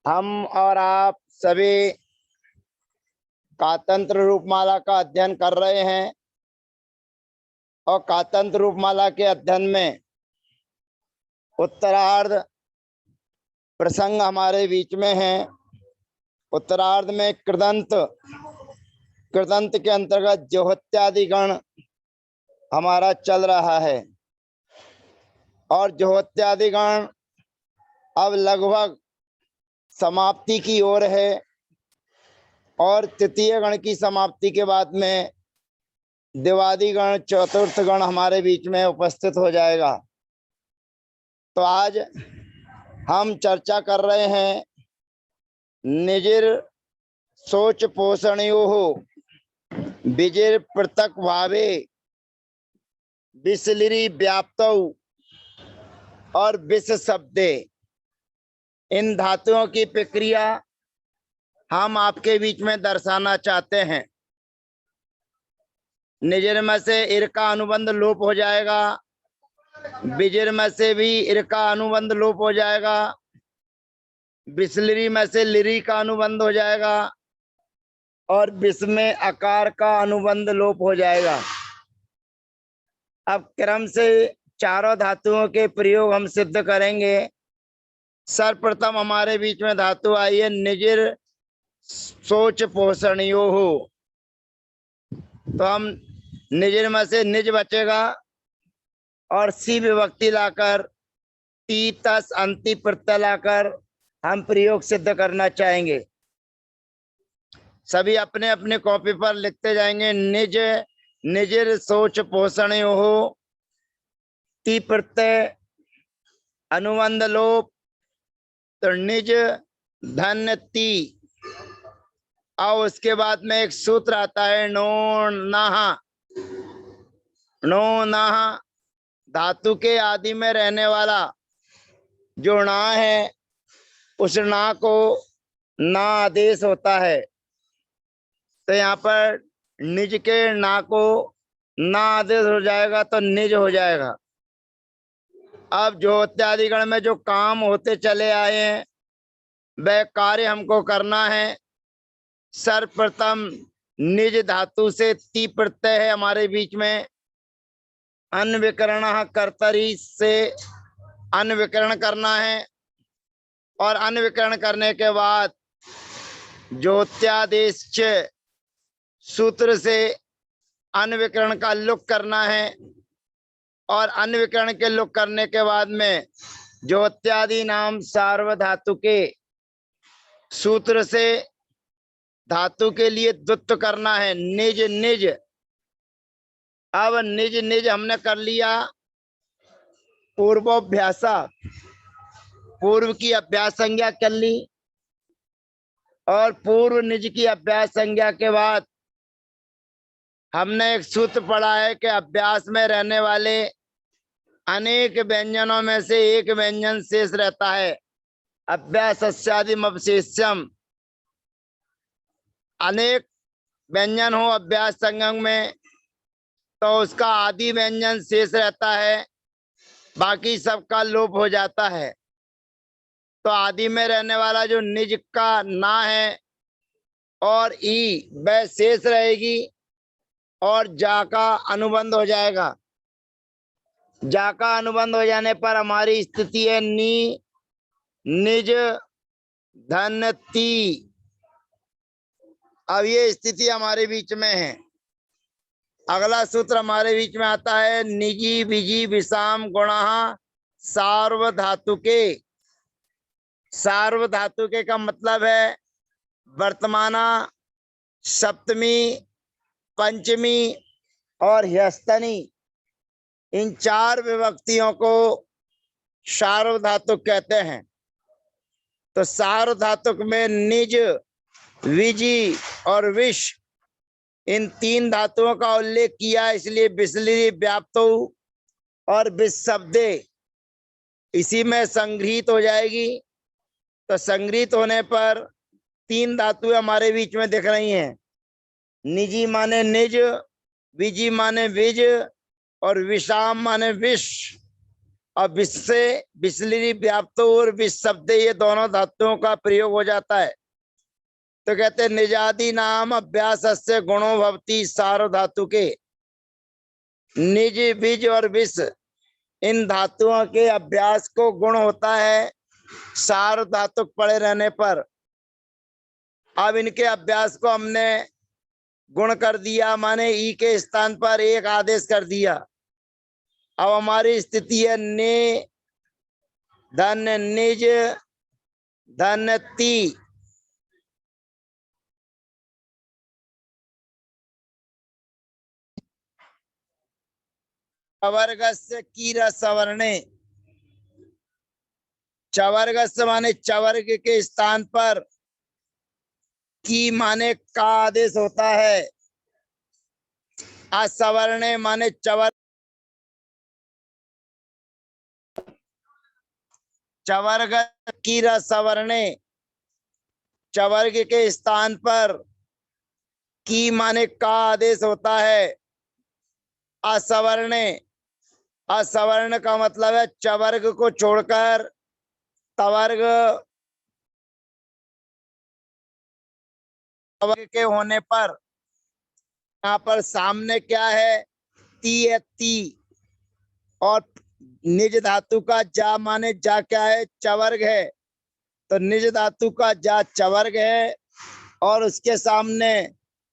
हम और आप सभी कातंत्र रूपमाला का अध्ययन कर रहे हैं और कातंत्र रूपमाला के अध्ययन में उत्तरार्ध प्रसंग हमारे बीच में है। उत्तरार्ध में कृदंत के अंतर्गत जोहत्यादि गण हमारा चल रहा है और जोहत्यादि गण अब लगभग समाप्ति की ओर है और तृतीय गण की समाप्ति के बाद में दिवादी गण चतुर्थ गण हमारे बीच में उपस्थित हो जाएगा। तो आज हम चर्चा कर रहे हैं निजिर सोच पोषणयोः विजिर पृथक भावे बिसलिरी व्याप्तौ और विस शब्दे। इन धातुओं की प्रक्रिया हम आपके बीच में दर्शाना चाहते हैं। निजिर में से इर का अनुबंध लोप हो जाएगा, बिजिर में से भी इर का अनुबंध लोप हो जाएगा, बिसलिरी में से लिरी का अनुबंध हो जाएगा और बिस में आकार का अनुबंध लोप हो जाएगा। अब क्रम से चारों धातुओं के प्रयोग हम सिद्ध करेंगे। सर्वप्रथम हमारे बीच में धातु आई है निजिर सोच पोषणयोः। तो हम निजिर में से निज बचेगा और सी विभक्ति लाकर ती तस अंति प्रत्यय लाकर हम प्रयोग सिद्ध करना चाहेंगे। सभी अपने अपने कॉपी पर लिखते जाएंगे। निज निजिर सोच पोषणयोः ती प्रत्यय अनुबंध लोप तो निज धन ती। और उसके बाद में एक सूत्र आता है नो नाह। धातु के आदि में रहने वाला जो ना है उस ना को ना आदेश होता है। तो यहाँ पर निज के ना को ना आदेश हो जाएगा तो निज हो जाएगा। अब जोहत्यादि गण में जो काम होते चले आए हैं वह कार्य हमको करना है। सर्वप्रथम निज धातु से ती प्रत्यय है हमारे बीच में। अन्विकरण कर्तरी से अन्विकरण करना है और अन्विकरण करने के बाद जोत्यादेश सूत्र से अन्विकरण का लुक करना है और अन्विकरण के लुक करने के बाद में जोत्यादि नाम सार्वधातु के सूत्र से धातु के लिए द्वुत्व करना है निज निज। अब निज निज हमने कर लिया। पूर्वाभ्यासा पूर्व की अभ्यास संज्ञा कर ली और पूर्व निज की अभ्यास संज्ञा के बाद हमने एक सूत्र पढ़ा है कि अभ्यास में रहने वाले अनेक व्यंजनों में से एक व्यंजन शेष रहता है। अभ्यासस्यादिम अवशेष्यम। अनेक व्यंजन हो अभ्यास संगम में तो उसका आदि व्यंजन शेष रहता है, बाकी सबका लोप हो जाता है। तो आदि में रहने वाला जो निज का ना है और ई वह शेष रहेगी और जा का अनुबंध हो जाएगा। जा का अनुबंध हो जाने पर हमारी स्थिति है नी निज धन ती। अब ये स्थिति हमारे बीच में है। अगला सूत्र हमारे बीच में आता है निजी विजी विषाम गुणः सार्वधातुके। सार्वधातुके का मतलब है वर्तमाना, सप्तमी, पंचमी और ह्यस्तनी। इन चार विभक्तियों को सार्वधातुक कहते हैं। तो सार्वधातुक में निज, विजी और विष इन तीन धातुओं का उल्लेख किया, इसलिए बिसलिरी व्याप्तो और विस शब्दे इसी में संग्रहित हो जाएगी। तो संग्रहित होने पर तीन धातुएं हमारे बीच में दिख रही हैं। निजी माने निज, विजी माने विज और विषाम माने विष, और विष से बिस्लिनी व्याप्त और विष शब्द, ये दोनों धातुओं का प्रयोग हो जाता है। तो कहते निजादि नाम अभ्यास से गुणों भवती सारो धातु के। निज बीज और विष इन धातुओं के अभ्यास को गुण होता है सार धातु पड़े रहने पर। अब इनके अभ्यास को हमने गुण कर दिया, माने ई के स्थान पर एक आदेश कर दिया। अब हमारी स्थिति है ने धन निज धन ती। चवर्गस्य कीरा सवर्णे, चवर्गस्य माने चवर्ग के स्थान पर की माने का आदेश होता है। असवर्णे माने चवर्ग, चवर्ग कीरा सवर्णे, चवर्ग के स्थान पर की माने का आदेश होता है। असवर्णे, असवर्ण का मतलब है चवर्ग को छोड़कर तवर्ग के होने पर। यहाँ पर सामने क्या है, ती है, ती। और निज धातु का जा माने जा क्या है, चवर्ग है। तो निज धातु का जा चवर्ग है और उसके सामने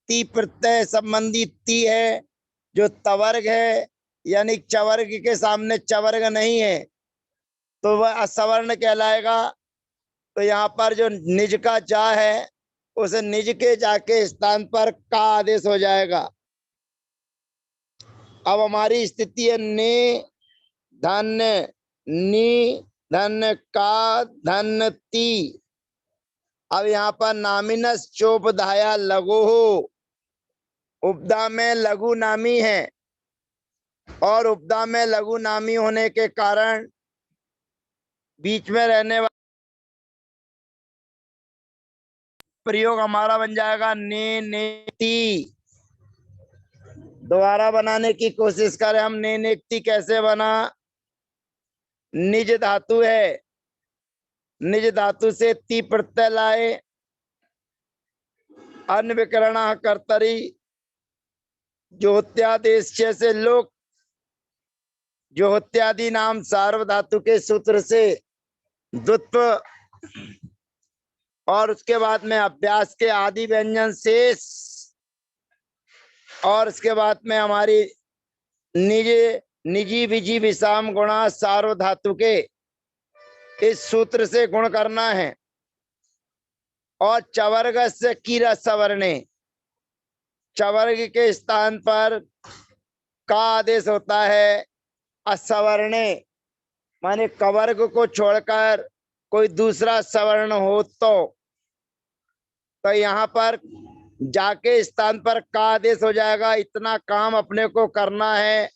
ती प्रत्यय संबंधी ती है जो तवर्ग है, यानी चवर्ग के सामने चवर्ग नहीं है तो वह असवर्ण कहलाएगा। तो यहाँ पर जो निज का जा है उस निज के जाके स्थान पर का आदेश हो जाएगा। अब हमारी स्थिति है ने धन नी धन का धन ती। अब यहाँ पर नामिनस चोप धाया लघु हो, उपदा में लघु नामी है और उपदा में लघु नामी होने के कारण बीच में रहने वाला प्रयोग हमारा बन जाएगा ने ती। दोबारा बनाने की कोशिश करें हम। ने ती कैसे बना, निज धातु है, निज धातु से ती प्रत्यय लाए, अन्य विकरण कर्तरी ज्योत्यादेश से लोक, ज्योत्यादि नाम सार्व धातु के सूत्र से द्वित्व, और उसके बाद में अभ्यास के आदि व्यंजन शेष, और उसके बाद में हमारी निज निजी विजी विषाम गुणा सार्व धातु के इस सूत्र से गुण करना है। और चवर्ग से कीरा सवर्णे, चवर्ग के स्थान पर का आदेश होता है। असवर्णे माने कवर्ग को छोड़कर कोई दूसरा सवर्ण हो तो यहाँ पर जाके स्थान पर का आदेश हो जाएगा। इतना काम अपने को करना है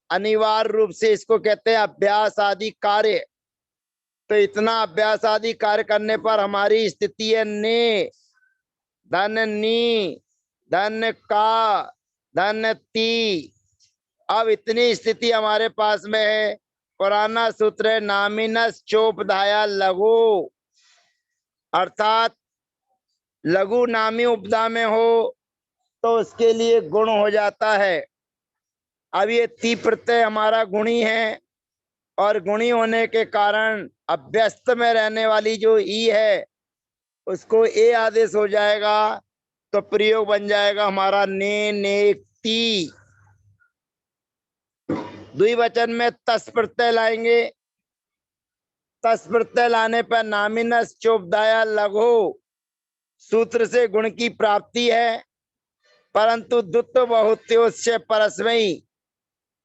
अनिवार्य रूप से, इसको कहते हैं अभ्यास आदि कार्य। तो इतना अभ्यास आदि कार्य करने पर हमारी स्थिति है ने धन नी धन का धन ती। अब इतनी स्थिति हमारे पास में है। पुराना सूत्र है नामिनस चोप धाया लघु, अर्थात लघु नामी उपदा में हो तो उसके लिए गुण हो जाता है। अब ये ती प्रत्यय हमारा गुणी है और गुणी होने के कारण अभ्यस्त में रहने वाली जो ई है उसको ए आदेश हो जाएगा। तो प्रयोग बन जाएगा हमारा ने ती। द्विवचन में तस प्रत्यय लाएंगे। तस प्रत्यय लाने पर नामिनस चोपदाया लघु सूत्र से गुण की प्राप्ति है, परंतु द्वित्व बहुत्योच्य परस्मयी,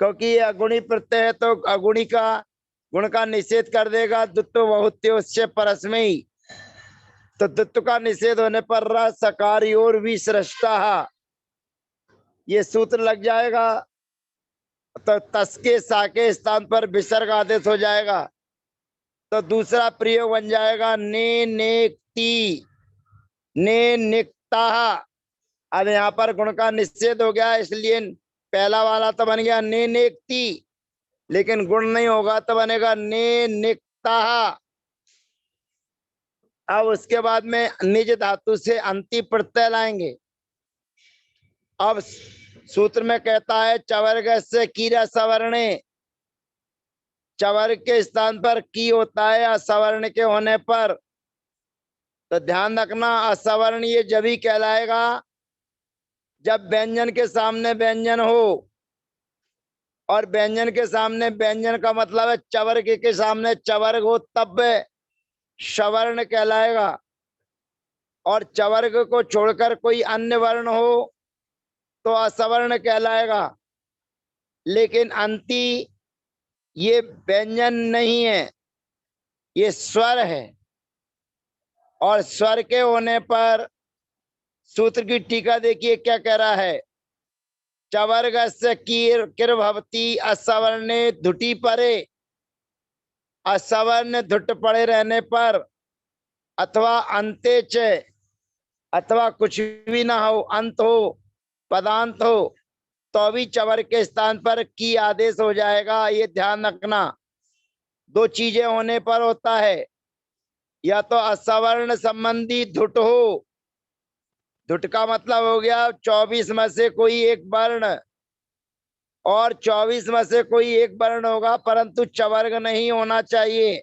क्योंकि ये अगुणी प्रत्यय है तो अगुणी का गुण का निषेध कर देगा। द्वित्व बहुत्योच्य परस्मयी, तो द्वित्व का निषेध होने पर र सकारी और विसृष्टा ये सूत्र लग जाएगा। तो तस के सा के स्थान पर विसर्ग आदेश हो जाएगा। तो दूसरा प्रयोग बन जाएगा ने नेक्ति ने निकता। अब यहाँ पर गुण का निषेध हो गया, इसलिए पहला वाला तो बन गया ने नेकती, लेकिन गुण नहीं होगा तो बनेगा ने निकता। अब उसके बाद में निज धातु से अंति प्रत्यय लाएंगे। अब सूत्र में कहता है चवर्ग से कीरा सवर्णे, चवर्ग के स्थान पर की होता है असवर्ण के होने पर। तो ध्यान रखना असवर्ण ये जब ही कहलाएगा जब व्यंजन के सामने व्यंजन हो, और व्यंजन के सामने व्यंजन का मतलब है चवर्ग के सामने चवर्ग हो, तब सवर्ण कहलाएगा। और चवर्ग को छोड़कर कोई अन्य वर्ण हो तो असवर्ण कहलाएगा। लेकिन अंति ये व्यंजन नहीं है, ये स्वर है। और स्वर के होने पर सूत्र की टीका देखिए क्या कह रहा है। चवर्ग से किर भवती असवर्णे धुटी परे, असवर्ण धुट पड़े रहने पर अथवा अंते च, अथवा कुछ भी ना हो, अंत हो, पदांत हो, तो भी चवर के स्थान पर की आदेश हो जाएगा। ये ध्यान रखना। दो चीजें होने पर होता है, या तो असवर्ण संबंधी धुट हो, धुट का मतलब हो गया 24 में से कोई एक वर्ण, और 24 में से कोई एक वर्ण होगा परंतु चवर्ग नहीं होना चाहिए।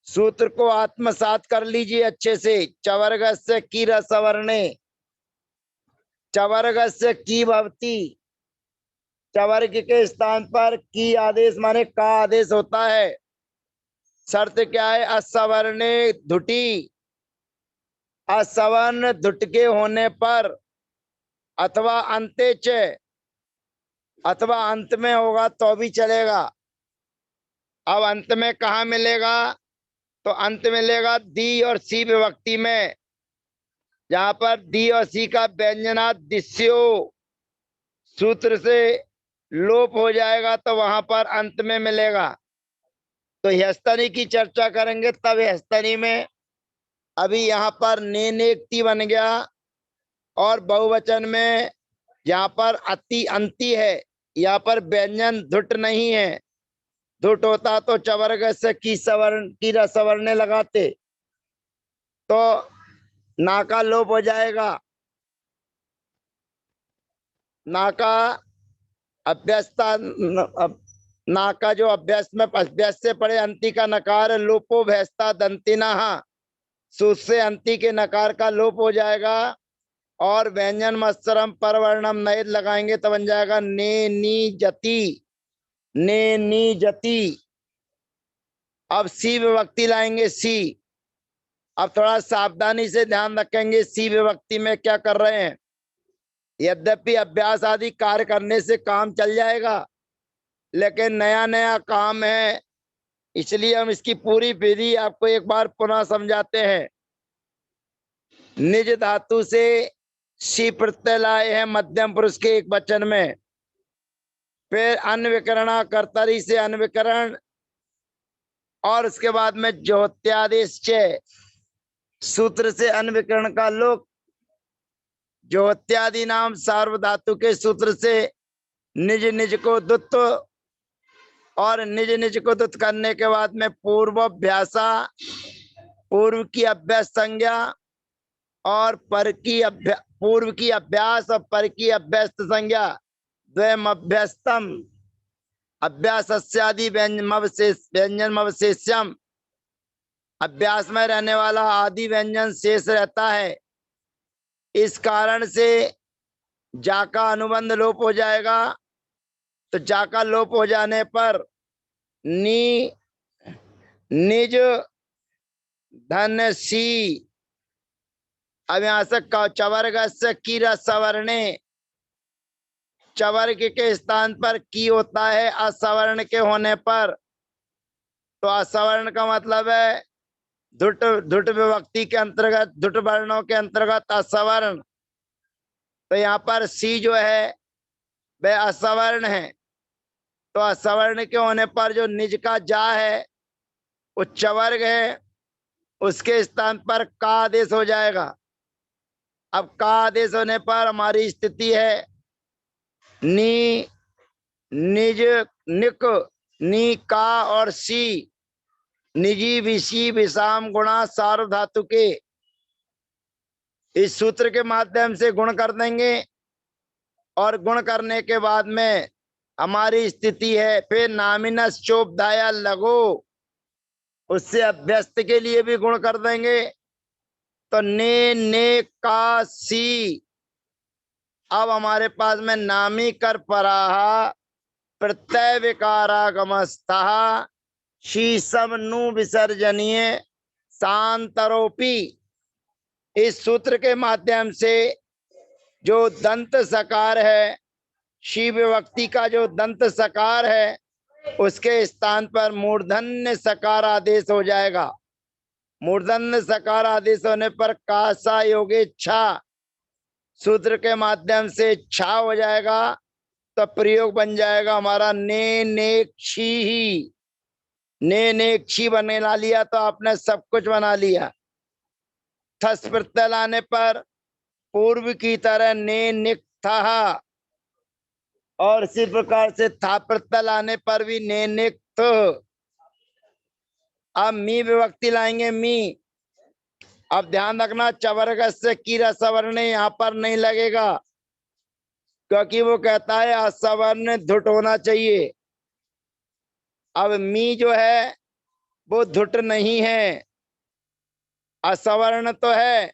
सूत्र को आत्मसात कर लीजिए अच्छे से। चवर्ग से की रसवर्णे, चवर्ग से की भवती, चवर्ग के स्थान पर की आदेश माने का आदेश होता है। शर्त क्या है? असवर्णे धुटी, असवर्ण धुट के होने पर, अथवा अंते च, अथवा अंत में होगा तो भी चलेगा। अब अंत में कहा मिलेगा? तो अंत मिलेगा दी और सी विभक्ति में, जहां पर दी और सी का व्यंजनादिश्यो सूत्र से लोप हो जाएगा तो वहां पर अंत में मिलेगा। तो ह्यस्तनी की चर्चा करेंगे तब ह्यस्तनी में। अभी यहाँ पर नेनेक्ति बन गया, और बहुवचन में यहाँ पर अति अंति है, यहाँ पर व्यंजन धुट नहीं है। धुट होता तो चवर्ग से की सवर्ण की रसवर्णे लगाते तो ना का लोप हो जाएगा। ना का अभ्यस्ता, ना का जो अभ्यस्त में अभ्यस्त से पड़े अंति का नकार लोपो भैस्ता दंतिना, सूत से अंति के नकार का लोप हो जाएगा। और व्यंजन मत्सरम परवर्णम नयद लगाएंगे तो बन जाएगा ने नी जति, ने नी जति। अब सी विभक्ति लाएंगे सी। अब थोड़ा सावधानी से ध्यान रखेंगे सी विभक्ति में क्या कर रहे हैं। यद्यपि अभ्यास आदि कार्य करने से काम चल जाएगा, लेकिन नया नया काम है, इसलिए हम इसकी पूरी विधि आपको एक बार पुनः समझाते हैं। निज धातु से सी प्रत्यय लाए हैं मध्यम पुरुष के एक वचन में। फिर अन्विकरणा कर्तरी से अन्विकरण, और उसके बाद में ज्योत्यादेश सूत्र से अन्विकरण का लोक। ज्योत्यादि नाम सार्वधातु के सूत्र से निज निज को दुत्त, और निज निज को दुत्त करने के बाद में पूर्वाभ्यासा, पूर्व की अभ्यास संज्ञा और पर की पूर्व की अभ्यास और पर की अभ्यस्त संज्ञा द्वयम अभ्यस्तम अभ्यासस्यादि व्यंजनमवशेष्यम, अभ्यास में रहने वाला आदि व्यंजन शेष रहता है। इस कारण से जा का अनुबंध लोप हो जाएगा। तो जा का लोप हो जाने पर नी निज धन सी, अब यहां से चवर्ग से की रसवर्णे, चवर्ग के स्थान पर की होता है असवर्ण के होने पर। तो असवर्ण का मतलब है धुट, धुट विभक्ति के अंतर्गत, धुट वर्णों के अंतर्गत असवर्ण। तो यहाँ पर सी जो है वह असवर्ण है। तो असवर्ण के होने पर जो निज का जा है वो चवर्ग है, उसके स्थान पर का आदेश हो जाएगा। अब का आदेश होने पर हमारी स्थिति है नी, निज, निक, नी, का और सी, निजी, विशी, विषाम गुणा सार्व धातु के। इस सूत्र के माध्यम से गुण कर देंगे और गुण करने के बाद में हमारी स्थिति है फिर नामिनस चोपधाया लगो, उससे अभ्यस्त के लिए भी गुण कर देंगे। तो ने का सी, अब हमारे पास में नामी कर पराहा प्रत्यय विकारागमस्था शीसम नु विसर्जनीय सांतरोपी। इस सूत्र के माध्यम से जो दंत सकार है, शी विभक्ति का जो दंत सकार है, उसके स्थान पर मूर्धन्य सकार आदेश हो जाएगा। मूर्धन्य सकार आदेश होने पर कासा योगे छा, सूत्र के माध्यम से छा हो जाएगा। तो प्रयोग बन जाएगा हमारा ने क्षी ही, ने क्षी बना लिया तो आपने सब कुछ बना लिया। थस प्रत्यय लाने पर पूर्व की तरह ने निक था, और इसी प्रकार से था प्रत्यय लाने पर भी ने निक थ। अब मी विभक्ति लाएंगे मी। अब ध्यान रखना चवर्ग से कीरा सवर्ण यहाँ पर नहीं लगेगा, क्योंकि वो कहता है असवर्ण धुट होना चाहिए। अब मी जो है वो धुट नहीं है, असवर्ण तो है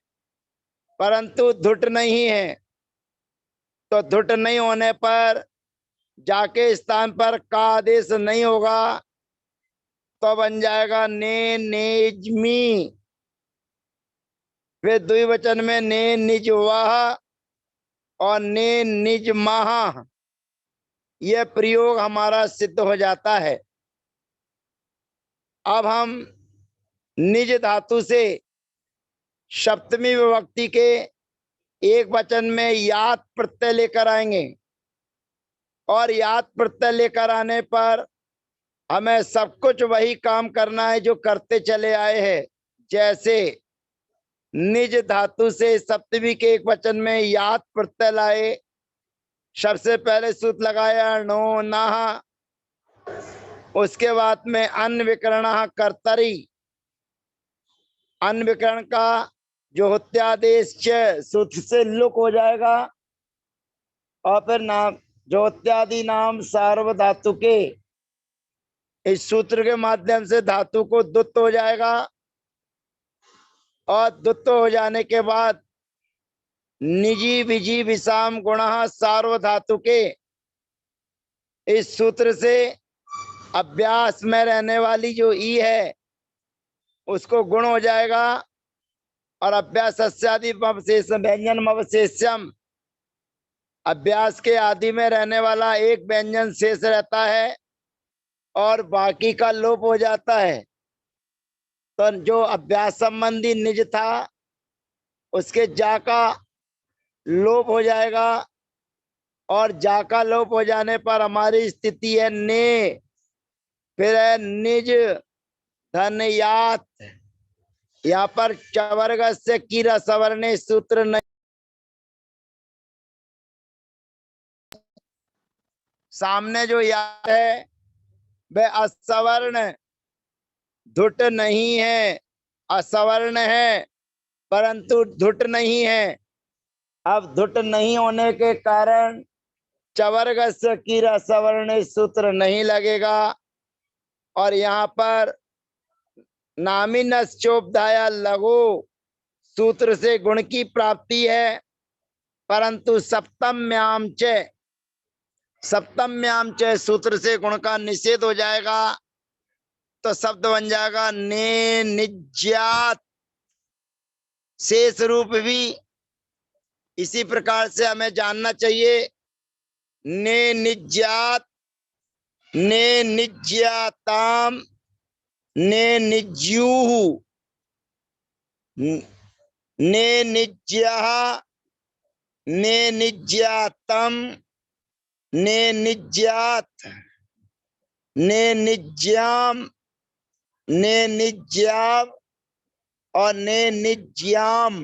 परंतु धुट नहीं है। तो धुट नहीं होने पर जाके स्थान पर का आदेश नहीं होगा, तो बन जाएगा ने नेजमी। फिर द्विवचन में ने निज वाह और ने निज माह, यह प्रयोग हमारा सिद्ध हो जाता है। अब हम निज धातु से सप्तमी विभक्ति के एक वचन में यात प्रत्यय लेकर आएंगे, और यात प्रत्यय लेकर आने पर हमें सब कुछ वही काम करना है जो करते चले आए हैं। जैसे निज धातु से सप्तमी के एक वचन में यात प्रत्यय लाए, सबसे पहले सूत्र लगाया नो नाह, उसके बाद में अन्न विकरण कर्तरी, अन्न विकरण का जो होत्यादेश सूत्र से लुक हो जाएगा, और फिर नाम जो होत्यादि नाम सार्व धातु के, इस सूत्र के माध्यम से धातु को दुत्त हो जाएगा, और दुत्त हो जाने के बाद निजी विजी विषाम गुणा सार्व धातु के, इस सूत्र से अभ्यास में रहने वाली जो ई है उसको गुण हो जाएगा, और अभ्यास सस्यादि अवशेष व्यंजन अवशेषम, अभ्यास के आदि में रहने वाला एक व्यंजन शेष रहता है और बाकी का लोप हो जाता है। तो जो अभ्यास संबंधी निज था उसके जा का लोप हो जाएगा, और जा का लोप हो जाने पर हमारी स्थिति है ने, फिर है निज धनयात। यहाँ पर चवर्ग से कीरा सवर्ण सूत्र नहीं, सामने जो याद है वह असवर्ण धुट नहीं है, असवर्ण है परंतु धुट नहीं है। अब धुट नहीं होने के कारण चवर्ग से कीरा सवर्ण सूत्र नहीं लगेगा, और यहाँ पर नामिनस चोपधाया लघु सूत्र से गुण की प्राप्ति है, परंतु सप्तम्याम च सूत्र से गुण का निषेध हो जाएगा। तो शब्द बन जाएगा ने निज्यात। शेष रूप भी इसी प्रकार से हमें जानना चाहिए, ने निज्यात, ने निज्याताम, ने निज्यूहु, ने निज्याह, ने निज्यातम, ने निज्यात, ने निज्याम, ने निज्याम और ने निज्याम।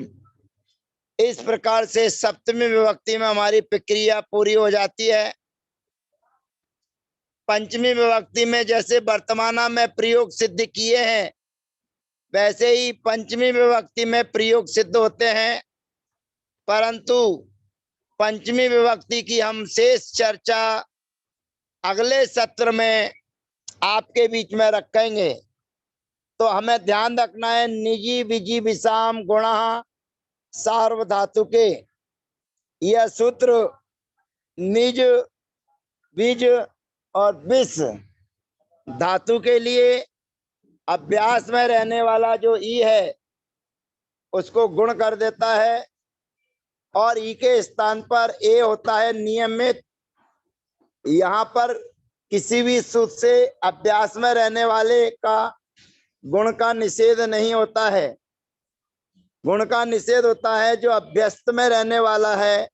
इस प्रकार से सप्तमी विभक्ति में हमारी प्रक्रिया पूरी हो जाती है। पंचमी विभक्ति में जैसे वर्तमाना में प्रयोग सिद्ध किए हैं, वैसे ही पंचमी विभक्ति में प्रयोग सिद्ध होते हैं, परंतु पंचमी विभक्ति की हम शेष चर्चा अगले सत्र में आपके बीच में रखेंगे। तो हमें ध्यान रखना है, निजी विजी विषाम गुणा सार्वधातुके, यह सूत्र निज बीज और विष धातु के लिए अभ्यास में रहने वाला जो ई है उसको गुण कर देता है, और ई के स्थान पर ए होता है नियमित। यहाँ पर किसी भी सूत्र से अभ्यास में रहने वाले का गुण का निषेध नहीं होता है। गुण का निषेध होता है जो अभ्यस्त में रहने वाला है,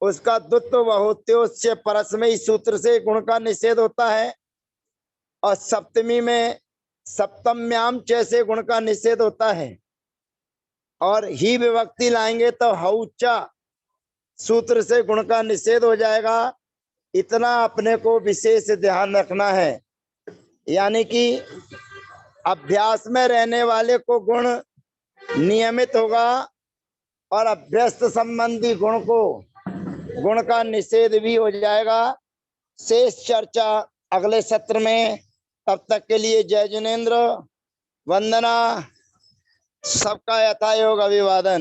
उसका द्वित्व बहुत्योच्य परस्मयी सूत्र से गुण का निषेध होता है, और सप्तमी में सप्तम्याम जैसे गुण का निषेध होता है। और ही विभक्ति लाएंगे तो हौचा सूत्र से गुण का निषेध हो जाएगा। इतना अपने को विशेष ध्यान रखना है, यानी कि अभ्यास में रहने वाले को गुण नियमित होगा और अभ्यस्त संबंधी गुण को गुण का निषेध भी हो जाएगा। शेष चर्चा अगले सत्र में। तब तक के लिए जय जिनेन्द्र, वंदना, सबका यथायोग अभिवादन।